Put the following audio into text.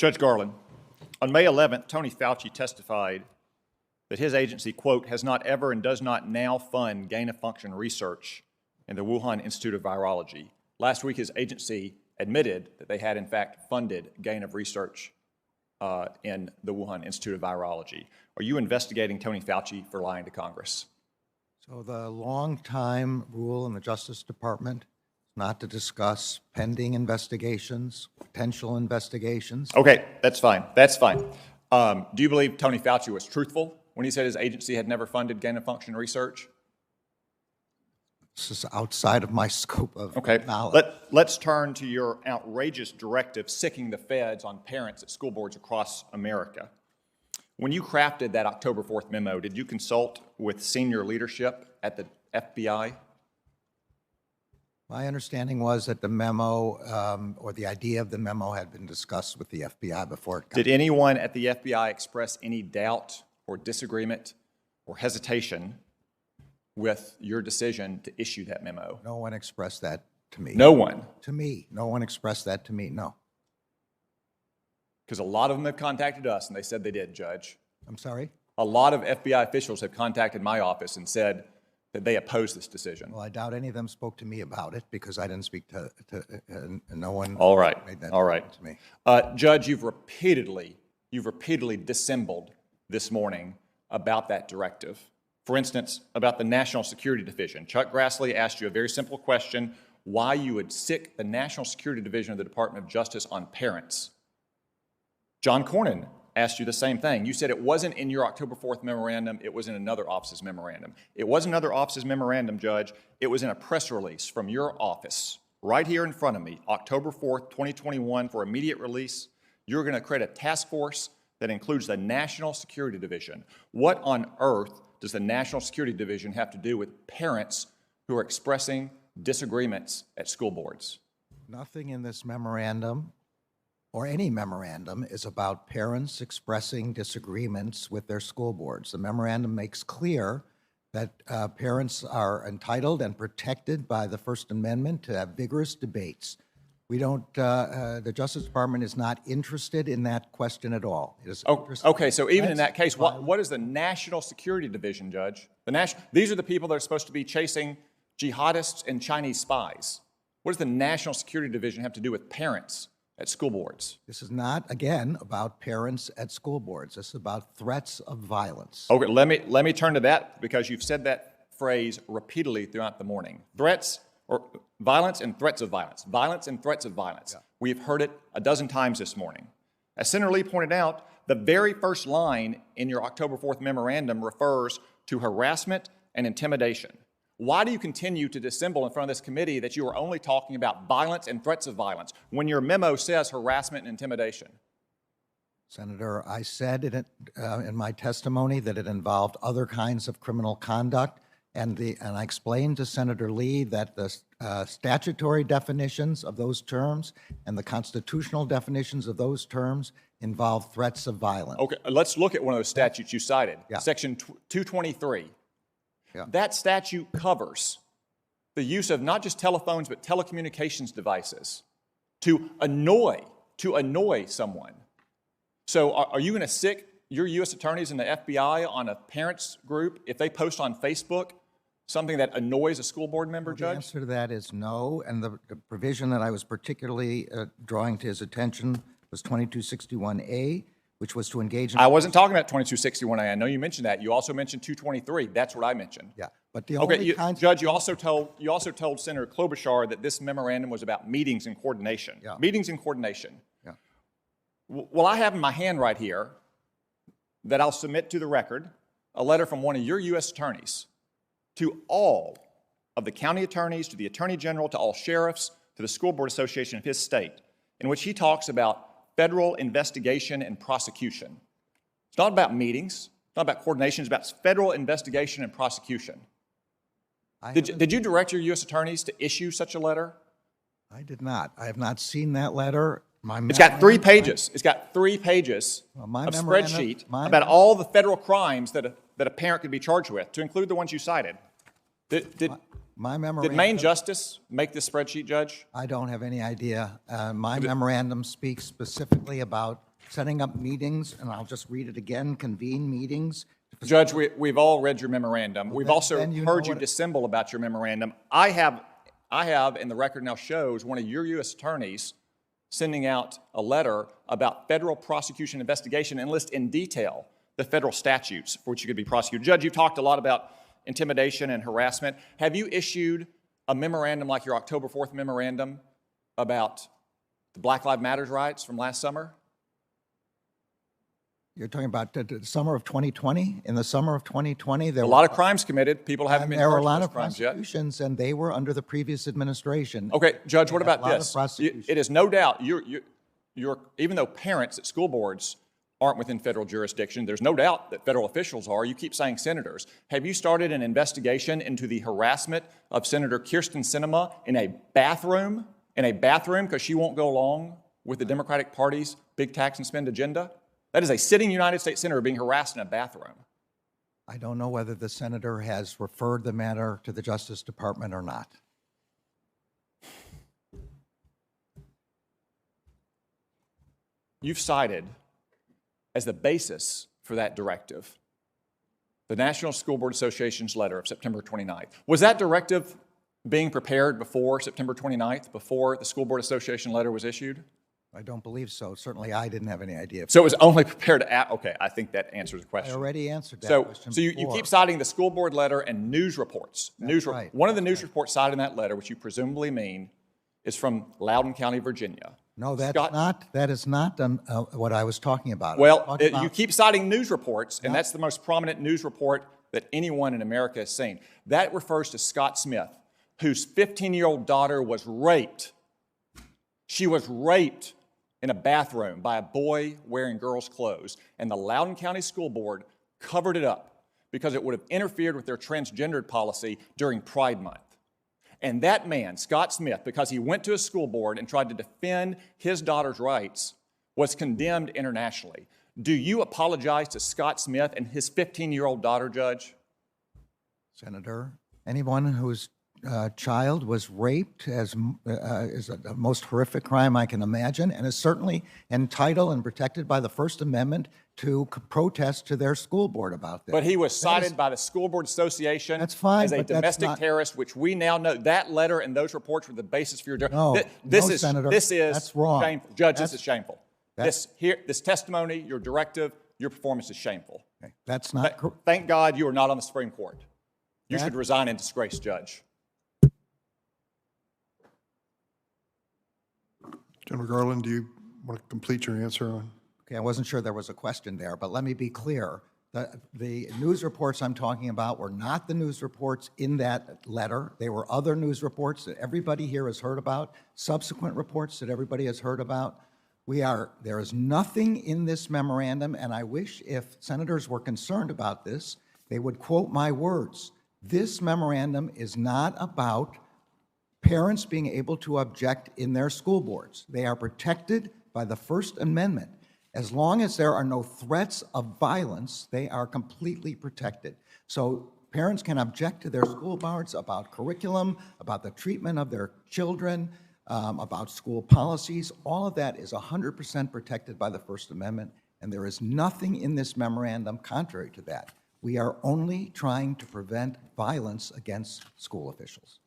Judge Garland, on May 11th, Tony Fauci testified that his agency, quote, has not ever and does not now fund gain-of-function research in the Wuhan Institute of Virology. Last week, his agency admitted that they had, in fact, funded gain-of-research in the Wuhan Institute of Virology. Are you investigating Tony Fauci for lying to Congress? So the long-time rule in the Justice Department is not to discuss pending investigations, potential investigations. Okay, that's fine. That's fine. Do you believe Tony Fauci was truthful when he said his agency had never funded gain-of-function research? This is outside of my scope of knowledge. Let's turn to your outrageous directive sicking the feds on parents at school boards across America. When you crafted that October 4th memo, did you consult with senior leadership at the FBI? My understanding was that the memo, or the idea of the memo, had been discussed with the FBI before it got. Did anyone at the FBI express any doubt or disagreement or hesitation with your decision to issue that memo? No one expressed that to me. No one? To me. No one expressed that to me, no. Because a lot of them have contacted us, and they said they did, Judge. I'm sorry? A lot of FBI officials have contacted my office and said that they oppose this decision. Well, I doubt any of them spoke to me about it because I didn't speak to no one. All right. Made that All right. to me. Judge, you've repeatedly dissembled this morning about that directive. For instance, about the National Security Division. Chuck Grassley asked you a very simple question, why you would sick the National Security Division of the Department of Justice on parents. John Cornyn asked you the same thing. You said it wasn't in your October 4th memorandum, it was in another office's memorandum. It was another office's memorandum, Judge. It was in a press release from your office, right here in front of me, October 4th, 2021, for immediate release. You're going to create a task force that includes the National Security Division. What on earth does the National Security Division have to do with parents who are expressing disagreements at school boards? Nothing in this memorandum or any memorandum is about parents expressing disagreements with their school boards. The memorandum makes clear that parents are entitled and protected by the First Amendment to have vigorous debates. We don't, the Justice Department is not interested in that question at all. It is okay, so even in that case, what is the National Security Division, Judge? These are the people that are supposed to be chasing jihadists and Chinese spies. What does the National Security Division have to do with parents at school boards? This is not, again, about parents at school boards. This is about threats of violence. Okay, let me turn to that because you've said that phrase repeatedly throughout the morning. Threats or violence and threats of violence. Violence and threats of violence. Yeah. We've heard it a dozen times this morning. As Senator Lee pointed out, the very first line in your October 4th memorandum refers to harassment and intimidation. Why do you continue to dissemble in front of this committee that you are only talking about violence and threats of violence when your memo says harassment and intimidation? Senator, I said in my testimony that it involved other kinds of criminal conduct, and I explained to Senator Lee that the statutory definitions of those terms and the constitutional definitions of those terms involve threats of violence. Okay, let's look at one of those statutes you cited, Section 223. Yeah. That statute covers the use of not just telephones but telecommunications devices to annoy someone. So are you going to sick your U.S. attorneys and the FBI on a parents group if they post on Facebook something that annoys a school board member, Judge? The answer to that is no, and the provision that I was particularly drawing to his attention was 2261A, which was to engage in... I wasn't talking about 2261A. I know you mentioned that. You also mentioned 223. That's what I mentioned. Yeah, but the only Judge, you also told Senator Klobuchar that this memorandum was about meetings and coordination. Yeah. Meetings and coordination. Yeah. Well, I have in my hand right here that I'll submit to the record a letter from one of your U.S. attorneys to all of the county attorneys, to the Attorney General, to all sheriffs, to the School Board Association of his state, in which he talks about federal investigation and prosecution. It's not about meetings, it's not about coordination, it's about federal investigation and prosecution. Did you direct your U.S. attorneys to issue such a letter? I did not. I have not seen that letter. It's got 3 pages. It's got 3 pages of spreadsheet about all the federal crimes that a parent could be charged with, to include the ones you cited. Did Maine Justice make this spreadsheet, Judge? I don't have any idea. My memorandum speaks specifically about setting up meetings, and I'll just read it again, convene meetings. Judge, we've all read your memorandum. We've also then you know heard you what dissemble about your memorandum. I have, and the record now shows, one of your U.S. attorneys sending out a letter about federal prosecution investigation and list in detail the federal statutes for which you could be prosecuted. Judge, you've talked a lot about intimidation and harassment. Have you issued a memorandum like your October 4th memorandum about the Black Lives Matter riots from last summer? You're talking about the summer of 2020? In the summer of 2020, there A were lot of crimes committed. People haven't been there were a charged lot for those of crimes yet. prosecutions, and they were under the previous administration. Okay, Judge, what They had about a lot of this? prosecutions. It is no doubt, even though parents at school boards aren't within federal jurisdiction, there's no doubt that federal officials are. You keep saying senators. Have you started an investigation into the harassment of Senator Kyrsten Sinema in a bathroom? Because she won't go along with the Democratic Party's big tax and spend agenda? That is a sitting United States senator being harassed in a bathroom. I don't know whether the senator has referred the matter to the Justice Department or not. You've cited as the basis for that directive the National School Board Association's letter of September 29th. Was that directive being prepared before September 29th, before the School Board Association letter was issued? I don't believe so. Certainly, I didn't have any idea. So it was only prepared okay, I think that answers the I question. already answered that So question you before. keep citing the school board letter and news reports. right. One of the news reports cited in that letter, which you presumably mean, is from Loudoun County, Virginia. No, that's Scott- not. That is not what I was talking about. Well, you keep citing news reports, and that's the most prominent news report that anyone in America has seen. That refers to Scott Smith, whose 15-year-old daughter was raped. She was raped in a bathroom by a boy wearing girls' clothes, and the Loudoun County School Board covered it up because it would have interfered with their transgendered policy during Pride Month. And that man, Scott Smith, because he went to a school board and tried to defend his daughter's rights, was condemned internationally. Do you apologize to Scott Smith and his 15-year-old daughter, Judge? Senator, anyone whose child was raped is the most horrific crime I can imagine, and is certainly entitled and protected by the First Amendment to protest to their school board about this. But he was cited by the School Board Association That's fine, as a but that's domestic not- terrorist, which we now know that letter and those reports were the basis for your No, Senator, this is that's wrong. shameful. Judge, this That's- is shameful. This testimony, your directive, your performance is shameful. Okay, that's not correct. Thank God you are not on the Supreme Court. You That- should resign in disgrace, Judge. General Garland, do you want to complete your answer on? Okay, I wasn't sure there was a question there, but let me be clear. The news reports I'm talking about were not the news reports in that letter. They were other news reports that everybody here has heard about, subsequent reports that everybody has heard about. There is nothing in this memorandum, and I wish if senators were concerned about this, they would quote my words. This memorandum is not about parents being able to object in their school boards. They are protected by the First Amendment. As long as there are no threats of violence, they are completely protected. So parents can object to their school boards about curriculum, about the treatment of their children, about school policies. All of that is 100% protected by the First Amendment, and there is nothing in this memorandum contrary to that. We are only trying to prevent violence against school officials.